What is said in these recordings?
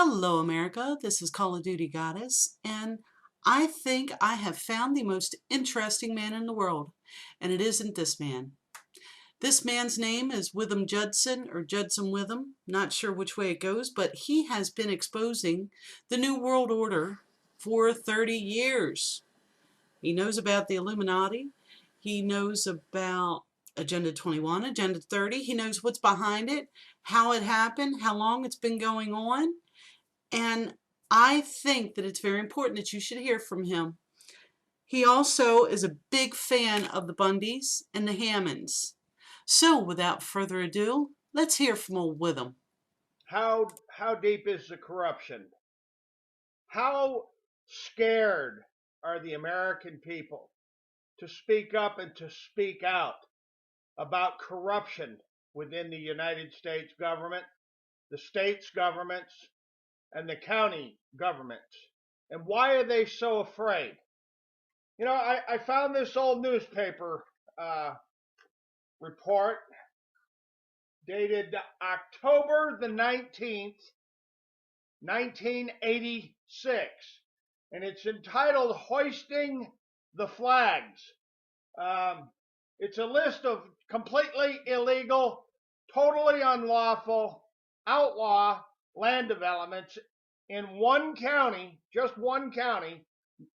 Hello, America. This is Call of Duty Goddess, and I think I have found the most interesting man in the world, and it isn't this man. This man's name is Witham Judson, or Judson Witham, not sure which way it goes, but he has been exposing the New World Order for 30 years. He knows about the Illuminati. He knows about Agenda 21, Agenda 30. He knows what's behind it, how it happened, how long it's been going on. And I think that it's very important that you should hear from him. He also is a big fan of the Bundys and the Hammonds. So without further ado, let's hear from old Witham. How deep is the corruption? How scared are the American people to speak up and to speak out about corruption within the United States government, the states governments, and the county governments? And why are they so afraid? You know, I found this old newspaper report dated October the 19th, 1986, and it's entitled Hoisting the Flags. It's a list of completely illegal, totally unlawful, outlaw land developments in one county,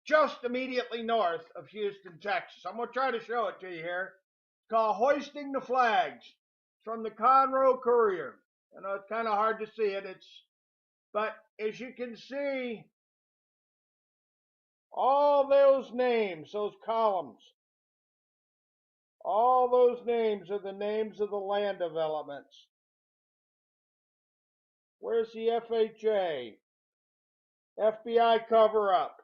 just immediately north of Houston, Texas. I'm going to try to show it to you here. It's called Hoisting the Flags. It's from the Conroe Courier. I know it's kind of hard to see it. But as you can see, all those names, those columns, all those names are the names of the land developments. Where's the FHA? FBI cover-up.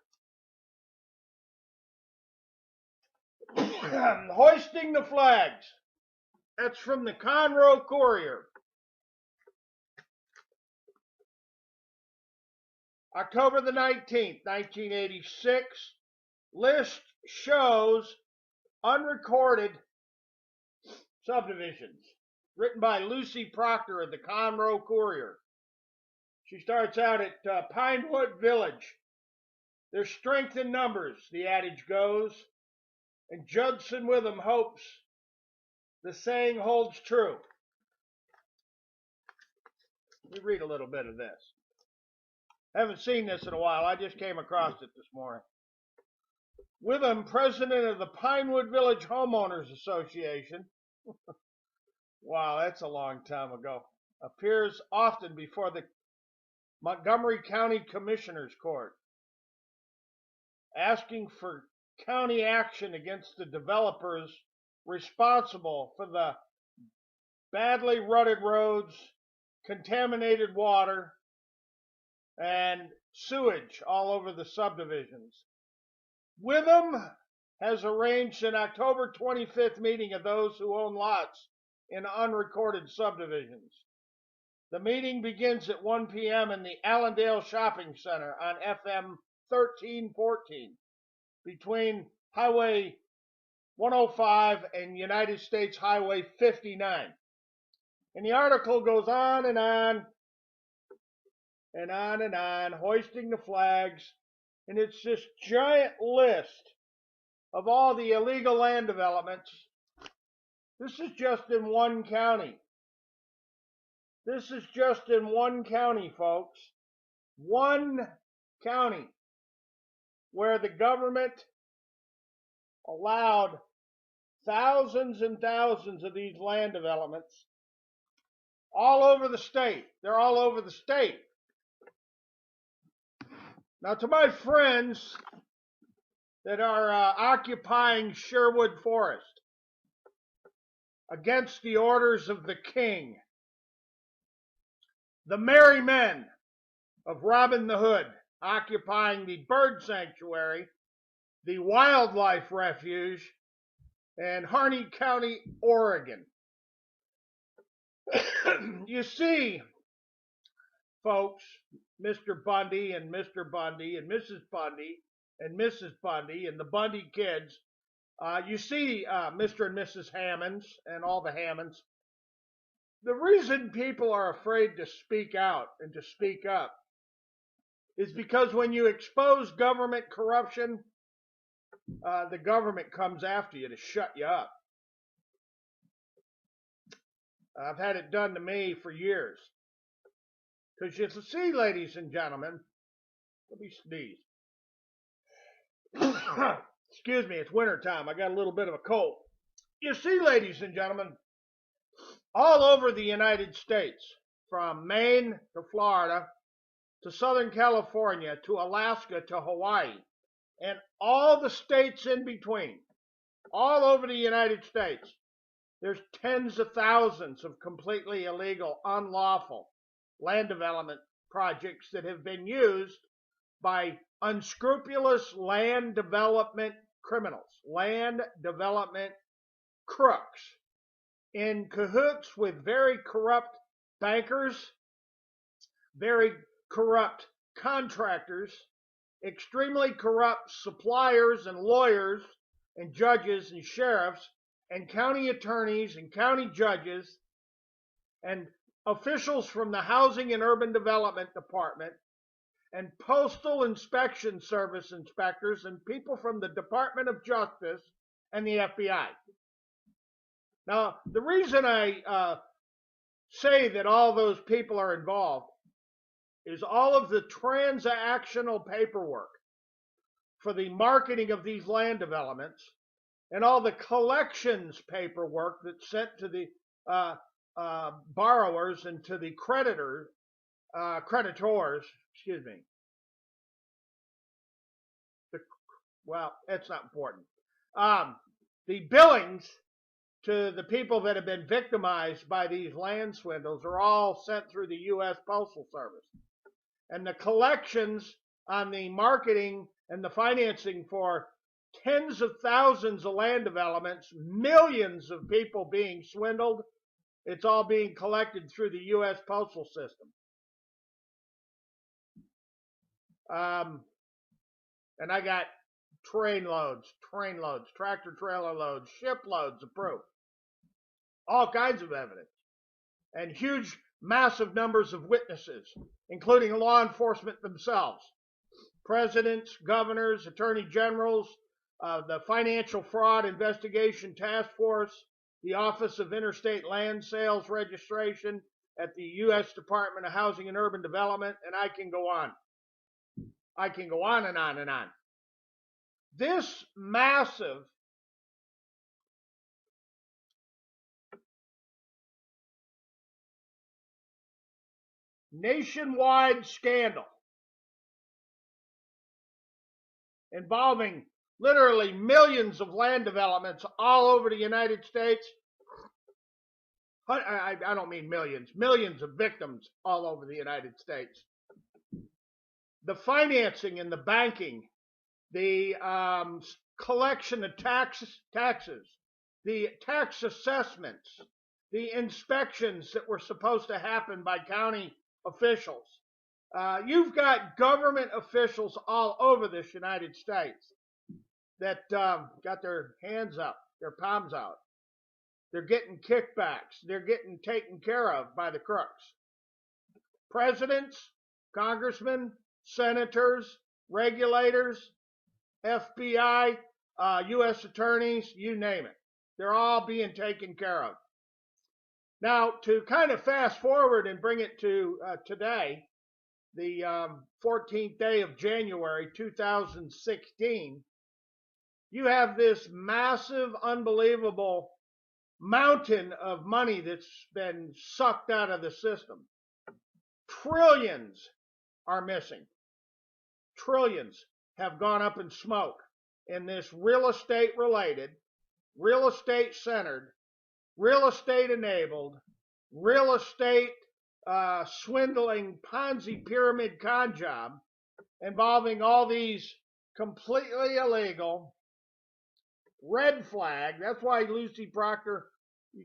Hoisting the Flags. That's from the Conroe Courier. October the 19th, 1986. List shows Unrecorded Subdivisions. Written by Lucy Proctor of the Conroe Courier. She starts out at Pinewood Village. There's strength in numbers, the adage goes, and Judson Witham hopes the saying holds true. Let me read a little bit of this. I haven't seen this in a while. I just came across it this morning. Witham, president of the Pinewood Village Homeowners Association, wow, that's a long time ago, appears often before the Montgomery County Commissioner's Court, asking for county action against the developers responsible for the badly rutted roads, contaminated water, and sewage all over the subdivisions. Witham has arranged an October 25th meeting of those who own lots in unrecorded subdivisions. The meeting begins at 1 p.m. in the Allendale Shopping Center on FM 1314 between Highway 105 and United States Highway 59. And the article goes on and on and on and on, hoisting the flags. And it's this giant list of all the illegal land developments. This is just in one county. This is just in one county, folks. One county where the government allowed thousands and thousands of these land developments all over the state. They're all over the state. Now, to my friends that are occupying Sherwood Forest against the orders of the king, the merry men of Robin the Hood occupying the bird sanctuary, the wildlife refuge, and Harney County, Oregon. You see, folks, Mr. Bundy and Mr. Bundy and Mrs. Bundy and Mrs. Bundy and the Bundy kids, you see Mr. and Mrs. Hammonds and all the Hammonds. The reason people are afraid to speak out and to speak up is because when you expose government corruption, the government comes after you to shut you up. I've had it done to me for years. Because you see, ladies and gentlemen, let me sneeze. Excuse me, it's wintertime. I got a little bit of a cold. You see, ladies and gentlemen, all over the United States, from Maine to Florida to Southern California to Alaska to Hawaii, and all the states in between, all over the United States, there's tens of thousands of completely illegal, unlawful land development projects that have been used by unscrupulous land development criminals, land development crooks, in cahoots with very corrupt bankers, very corrupt contractors, extremely corrupt suppliers and lawyers and judges and sheriffs and county attorneys and county judges and officials from the Housing and Urban Development Department and Postal Inspection Service inspectors and people from the Department of Justice and the FBI. Now, the reason I say that all those people are involved is all of the transactional paperwork for the marketing of these land developments and all the collections paperwork that's sent to the borrowers and to the creditors, excuse me. Well, that's not important. The billings to the people that have been victimized by these land swindles are all sent through the U.S. Postal Service. And the collections on the marketing and the financing for tens of thousands of land developments, millions of people being swindled, it's all being collected through the U.S. postal system. And I got train loads, tractor trailer loads, shiploads of proof. All kinds of evidence. And huge, massive numbers of witnesses, including law enforcement themselves. Presidents, governors, attorney generals, the Financial Fraud Investigation Task Force, the Office of Interstate Land Sales Registration at the U.S. Department of Housing and Urban Development, and I can go on. I can go on and on and on. This massive nationwide scandal involving literally millions of land developments all over the United States. I don't mean millions, millions of victims all over the United States. The financing and the banking, the collection of taxes, the tax assessments, the inspections that were supposed to happen by county officials. You've got government officials all over this United States that got their hands up, their palms out. They're getting kickbacks. They're getting taken care of by the crooks. Presidents, congressmen, senators, regulators, FBI, U.S. attorneys, you name it. They're all being taken care of. Now, to kind of fast forward and bring it to today, the 14th day of January 2016, you have this massive, unbelievable mountain of money that's been sucked out of the system. Trillions are missing. Trillions have gone up in smoke in this real estate related, real estate centered, real estate enabled, real estate swindling Ponzi pyramid con job involving all these completely illegal red flag. That's why Lucy Proctor,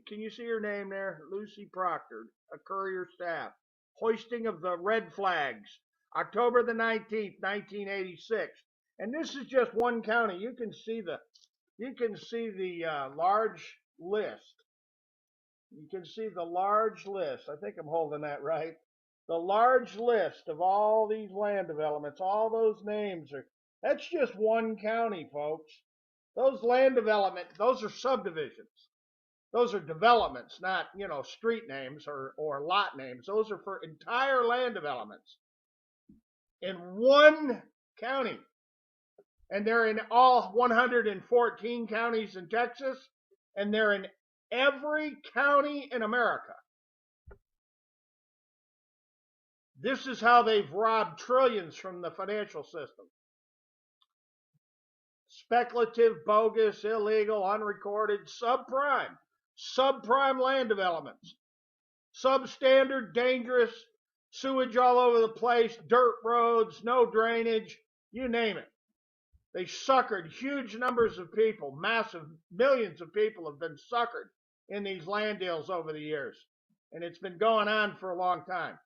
can you see her name there? Lucy Proctor, a courier staff. Hoisting of the red flags, October the 19th, 1986. And this is just one county. You can see the large list. You can see the large list. I think I'm holding that right. The large list of all these land developments, all those names that's just one county, folks. Those land development, those are subdivisions. Those are developments, not, street names or lot names. Those are for entire land developments in one county. And they're in all 114 counties in Texas, and they're in every county in America. This is how they've robbed trillions from the financial system. Speculative, bogus, illegal, unrecorded, subprime land developments. Substandard, dangerous, sewage all over the place, dirt roads, no drainage, you name it. They suckered huge numbers of people, massive millions of people have been suckered in these land deals over the years. And it's been going on for a long time.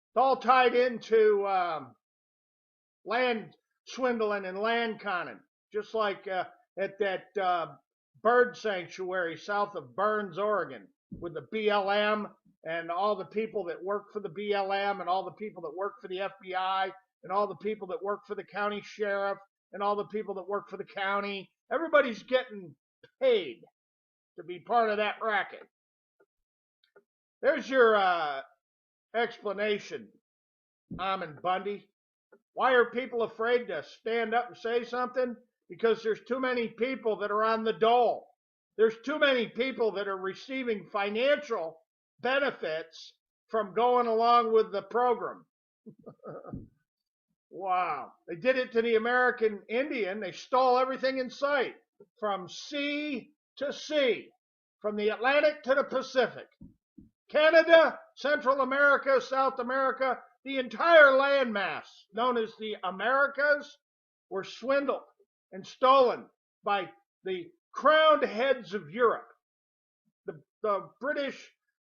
It's all tied into land swindling and land conning, just like at that bird sanctuary south of Burns, Oregon, with the BLM and all the people that work for the BLM and all the people that work for the FBI and all the people that work for the county sheriff and all the people that work for the county. Everybody's getting paid to be part of that racket. There's your explanation, Ammon Bundy. Why are people afraid to stand up and say something? Because there's too many people that are on the dole. There's too many people that are receiving financial benefits from going along with the program. Wow. They did it to the American Indian. They stole everything in sight, from sea to sea, from the Atlantic to the Pacific. Canada, Central America, South America, the entire landmass known as the Americas were swindled and stolen by the crowned heads of Europe, the British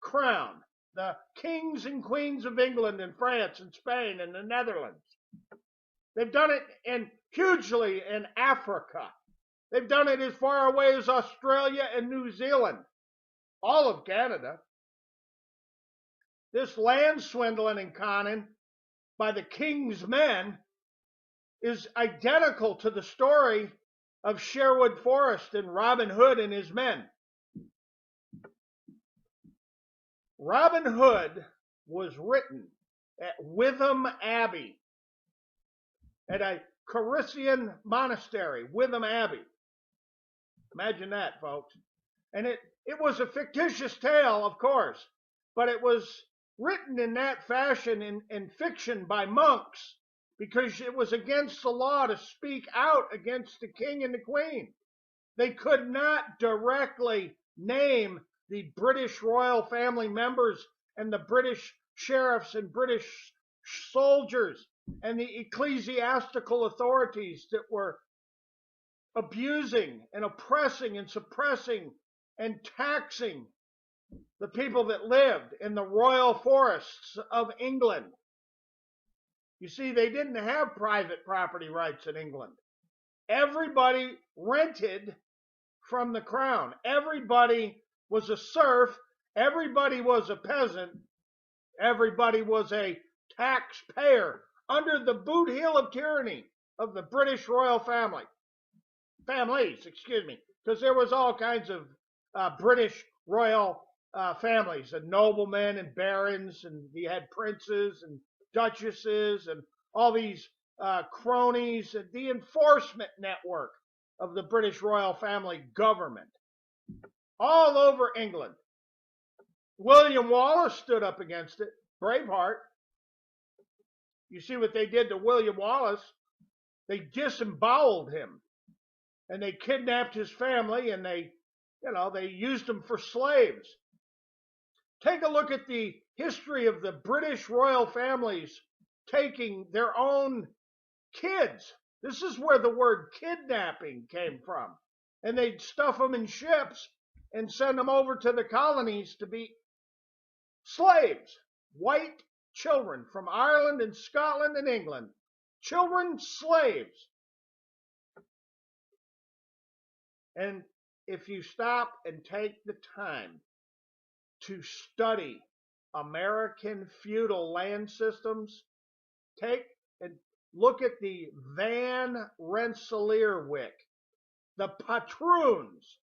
crown, the kings and queens of England and France and Spain and the Netherlands. They've done it hugely in Africa. They've done it as far away as Australia and New Zealand, all of Canada. This land swindling and conning by the king's men is identical to the story of Sherwood Forest and Robin Hood and his men. Robin Hood was written at Witham Abbey, at a Christian monastery, Witham Abbey. Imagine that, folks. And it was a fictitious tale, of course, but it was written in that fashion in fiction by monks because it was against the law to speak out against the king and the queen. They could not directly name the British royal family members and the British sheriffs and British soldiers and the ecclesiastical authorities that were abusing and oppressing and suppressing and taxing the people that lived in the royal forests of England. You see, they didn't have private property rights in England. Everybody rented from the crown. Everybody was a serf. Everybody was a peasant. Everybody was a taxpayer under the boot heel of tyranny of the British royal families, because there was all kinds of British royal families, and noblemen and barons, and you had princes and duchesses and all these cronies, and the enforcement network of the British royal family government all over England. William Wallace stood up against it, Braveheart. You see what they did to William Wallace? They disemboweled him, and they kidnapped his family, and they used them for slaves. Take a look at the history of the British royal families taking their own kids. This is where the word kidnapping came from. And they'd stuff them in ships and send them over to the colonies to be slaves. White children from Ireland and Scotland and England. Children slaves. And if you stop and take the time to study American feudal land systems, take and look at the Van Rensselaerwick, the patroons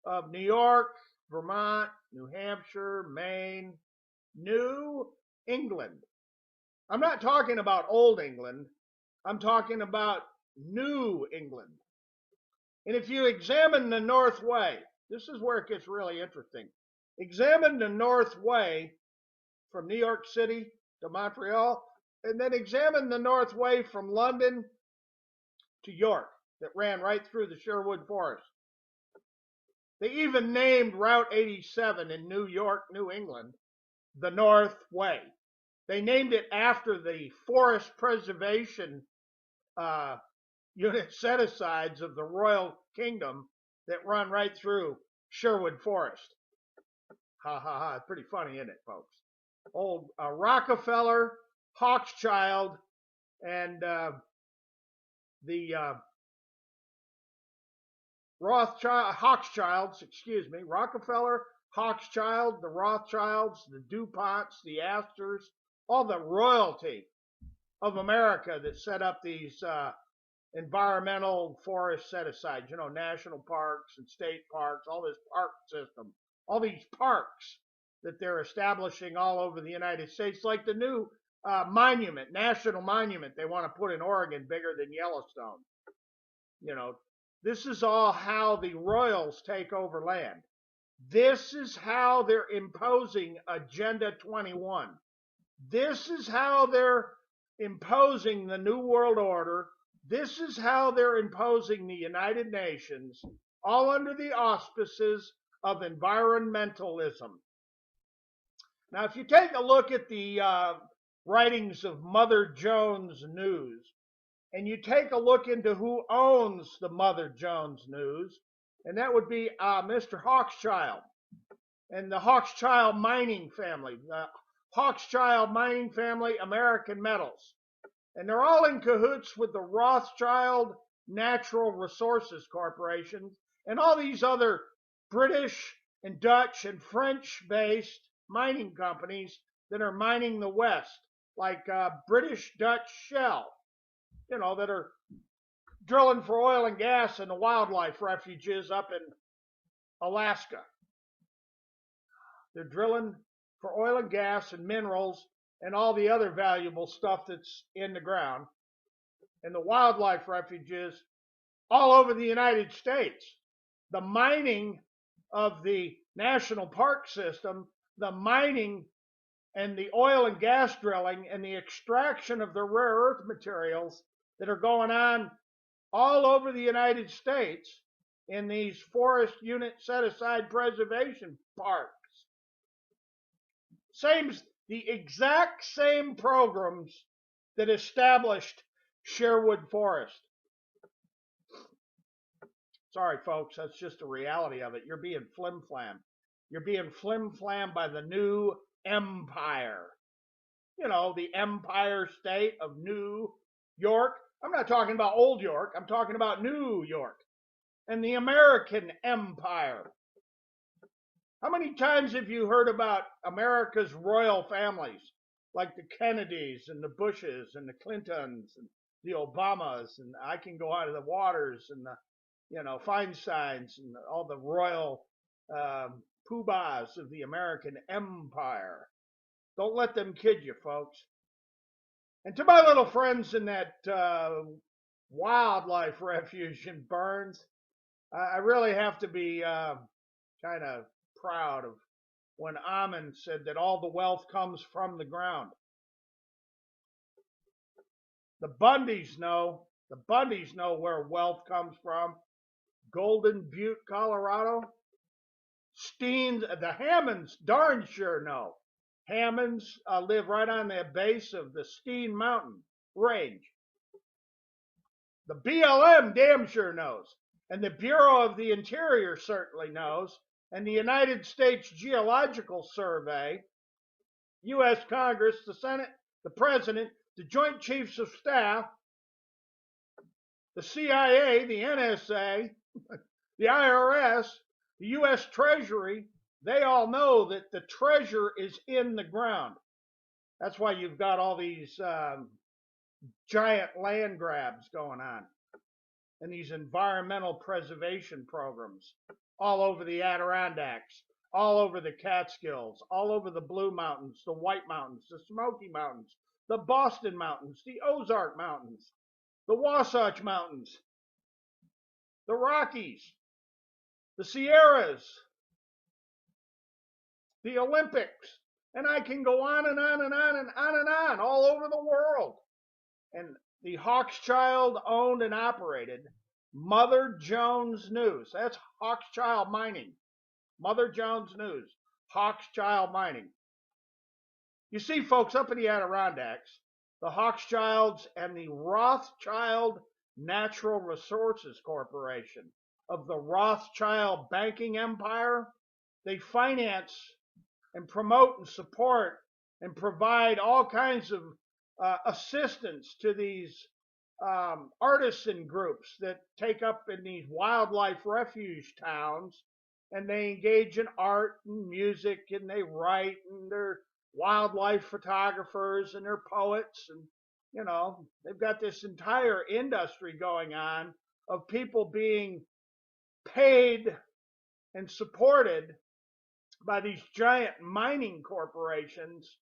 of New York, Vermont, New Hampshire, Maine, New England. I'm not talking about Old England. I'm talking about New England. And if you examine the North Way, this is where it gets really interesting. Examine the North Way from New York City to Montreal, and then examine the North Way from London to York that ran right through the Sherwood Forest. They even named Route 87 in New York, New England, the North Way. They named it after the forest preservation unit set-asides of the Royal Kingdom that run right through Sherwood Forest. Ha ha ha, it's pretty funny, isn't it, folks? Old Rockefeller, Hawkschild, and the Hawkschilds, Rockefeller, Hawkschild, the Rothschilds, the DuPonts, the Astors, all the royalty of America that set up these environmental forest set-asides, national parks and state parks, all this park system, all these parks that they're establishing all over the United States, like the new national monument they want to put in Oregon, bigger than Yellowstone. This is all how the royals take over land. This is how they're imposing Agenda 21. This is how they're imposing the New World Order. This is how they're imposing the United Nations, all under the auspices of environmentalism. Now, if you take a look at the writings of Mother Jones News, and you take a look into who owns the Mother Jones News, and that would be Mr. Hawkschild and the Hawkschild mining family, the Hawkschild mining family, American Metals. And they're all in cahoots with the Rothschild Natural Resources Corporation and all these other British and Dutch and French-based mining companies that are mining the West, like British Dutch Shell, that are drilling for oil and gas in the wildlife refuges up in Alaska. They're drilling for oil and gas and minerals and all the other valuable stuff that's in the ground and the wildlife refuges all over the United States. The mining of the national park system, the mining and the oil and gas drilling and the extraction of the rare earth materials that are going on all over the United States in these forest unit set-aside preservation parks. The exact same programs that established Sherwood Forest. Sorry, folks, that's just the reality of it. You're being flim-flam. You're being flim-flam by the new empire. The Empire State of New York. I'm not talking about Old York. I'm talking about New York and the American Empire. How many times have you heard about America's royal families, like the Kennedys and the Bushes and the Clintons and the Obamas, and I can go out of the Waters and the Feinsteins and all the royal poobahs of the American Empire? Don't let them kid you, folks. And to my little friends in that wildlife refuge in Burns, I really have to be kind of proud of when Ammon said that all the wealth comes from the ground. The Bundys know where wealth comes from. Golden Butte, Colorado. The Hammonds darn sure know. Hammonds live right on the base of the Steen Mountain range. The BLM damn sure knows. And the Bureau of the Interior certainly knows. And the United States Geological Survey, U.S. Congress, the Senate, the President, the Joint Chiefs of Staff, the CIA, the NSA, the IRS, the U.S. Treasury, they all know that the treasure is in the ground. That's why you've got all these giant land grabs going on and these environmental preservation programs all over the Adirondacks, all over the Catskills, all over the Blue Mountains, the White Mountains, the Smoky Mountains, the Boston Mountains, the Ozark Mountains, the Wasatch Mountains, the Rockies, the Sierras, the Olympics, and I can go on and on and on and on and on all over the world. And the Hawkschild owned and operated Mother Jones News. That's Hawkschild Mining. Mother Jones News. Hawkschild Mining. You see, folks, up in the Adirondacks, the Hawkschilds and the Rothschild Natural Resources Corporation of the Rothschild banking empire, they finance and promote and support and provide all kinds of assistance to these artisan groups that take up in these wildlife refuge towns, and they engage in art and music, and they write, and they're wildlife photographers, and they're poets, and you know, they've got this entire industry going on of people being paid and supported by these giant mining corporations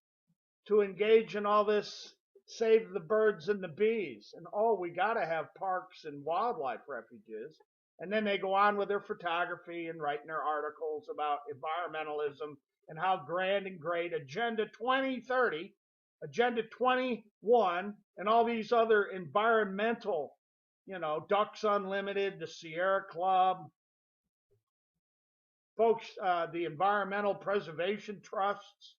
to engage in all this save the birds and the bees. And oh, we got to have parks and wildlife refuges. And then they go on with their photography and writing their articles about environmentalism and how grand and great Agenda 2030, Agenda 21, and all these other environmental, you know, Ducks Unlimited, the Sierra Club, folks, the environmental preservation trusts.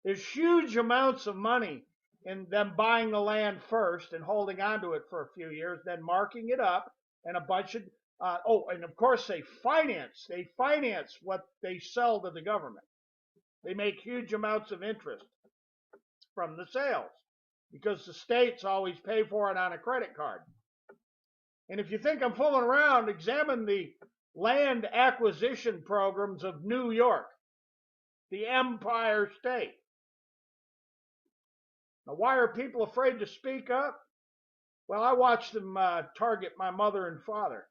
There's huge amounts of money in them buying the land first and holding on to it for a few years, then marking it up, and a bunch of and of course they finance what they sell to the government. They make huge amounts of interest from the sales because the states always pay for it on a credit card. And if you think I'm fooling around, examine the land acquisition programs of New York, the Empire State. Now, why are people afraid to speak up? Well, I watched them target my mother and father.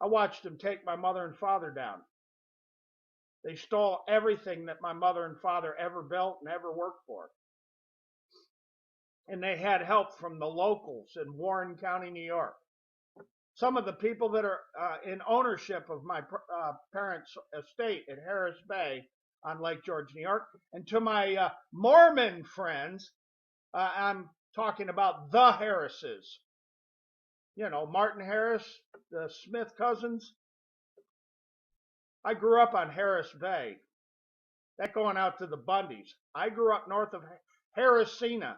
I watched them take my mother and father down. They stole everything that my mother and father ever built and ever worked for. And they had help from the locals in Warren County, New York. Some of the people that are in ownership of my parents' estate at Harris Bay on Lake George, New York. And to my Mormon friends, I'm talking about the Harrises. You know, Martin Harris, the Smith cousins. I grew up on Harris Bay. That going out to the Bundys. I grew up north of Harrisina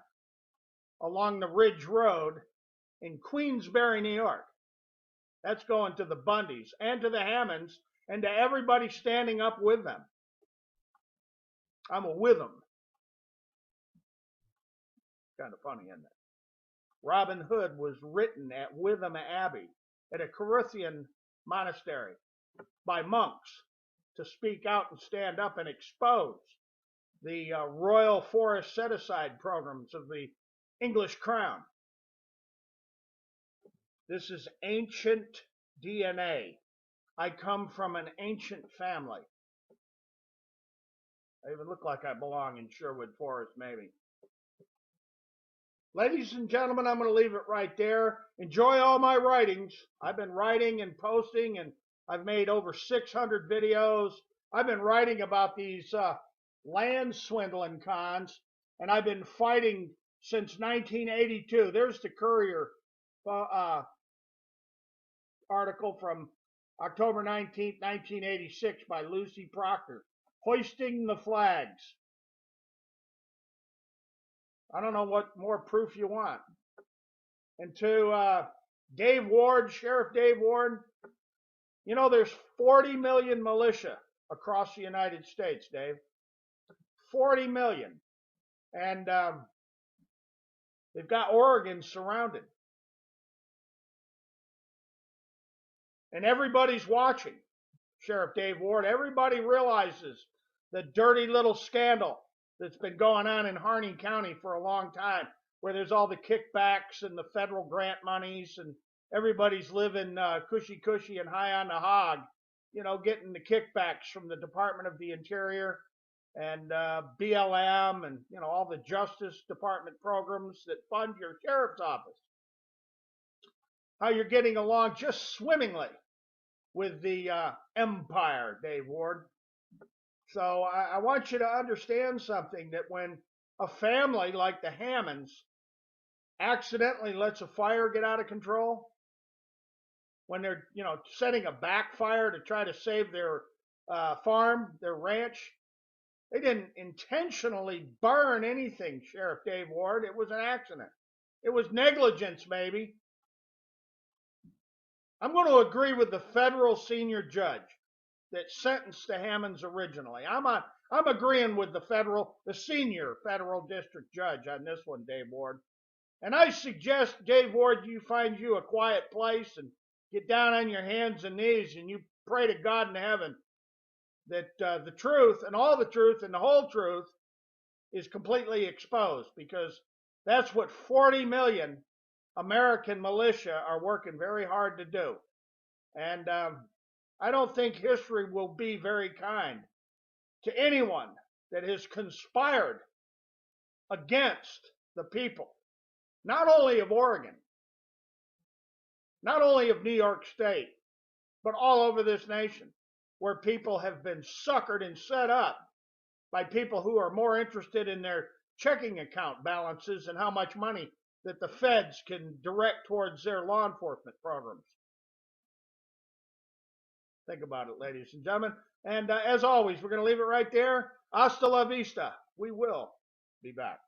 along the Ridge Road in Queensbury, New York. That's going to the Bundys and to the Hammonds and to everybody standing up with them. I'm a Witham. Kind of funny, isn't it? Robin Hood was written at Witham Abbey, at a Corinthian monastery, by monks to speak out and stand up and expose the royal forest set-aside programs of the English crown. This is ancient DNA. I come from an ancient family. I even look like I belong in Sherwood Forest, maybe. Ladies and gentlemen, I'm going to leave it right there. Enjoy all my writings. I've been writing and posting, and I've made over 600 videos. I've been writing about these land swindling cons, and I've been fighting since 1982. There's the Courier article from October 19th, 1986 by Lucy Proctor, Hoisting the Flags. I don't know what more proof you want. And to Dave Ward, Sheriff Dave Ward, you know, there's 40 million militia across the United States, Dave. 40 million. And they've got Oregon surrounded. And everybody's watching. Sheriff Dave Ward. Everybody realizes the dirty little scandal that's been going on in Harney County for a long time, where there's all the kickbacks and the federal grant monies, and everybody's living cushy and high on the hog, getting the kickbacks from the Department of the Interior and BLM and, all the Justice Department programs that fund your sheriff's office. How you're getting along just swimmingly with the empire, Dave Ward. So I want you to understand something, that when a family like the Hammonds accidentally lets a fire get out of control, when they're, setting a backfire to try to save their farm, their ranch, they didn't intentionally burn anything, Sheriff Dave Ward. It was an accident. It was negligence, maybe. I'm going to agree with the federal senior judge that sentenced the Hammonds originally. I'm agreeing with the senior federal district judge on this one, Dave Ward. And I suggest, Dave Ward, you find you a quiet place and get down on your hands and knees and you pray to God in heaven that the truth and all the truth and the whole truth is completely exposed, because that's what 40 million American militia are working very hard to do. And I don't think history will be very kind to anyone that has conspired against the people, not only of Oregon, not only of New York State, but all over this nation, where people have been suckered and set up by people who are more interested in their checking account balances and how much money that the feds can direct towards their law enforcement programs. Think about it, ladies and gentlemen. And as always, we're going to leave it right there. Hasta la vista. We will be back.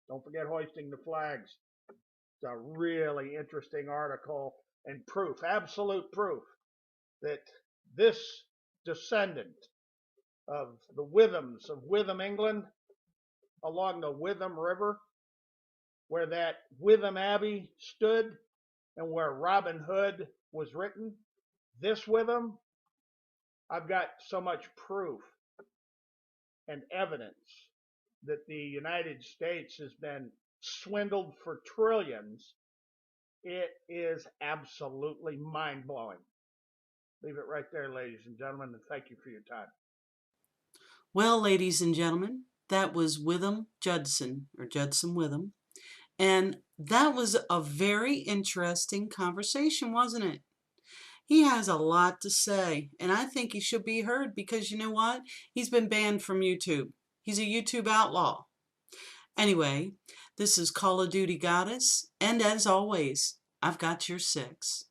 Don't forget Hoisting the Flags. It's a really interesting article and proof, absolute proof, that this descendant of the Withams of Witham, England, along the Witham River, where that Witham Abbey stood and where Robin Hood was written, this Witham, I've got so much proof and evidence that the United States has been swindled for trillions. It is absolutely mind-blowing. Leave it right there, ladies and gentlemen, and thank you for your time. Well, ladies and gentlemen, that was Witham Judson, or Judson Witham. And that was a very interesting conversation, wasn't it? He has a lot to say, and I think he should be heard, because you know what? He's been banned from YouTube. He's a YouTube outlaw. Anyway, this is Call of Duty Goddess, and as always, I've got your 6.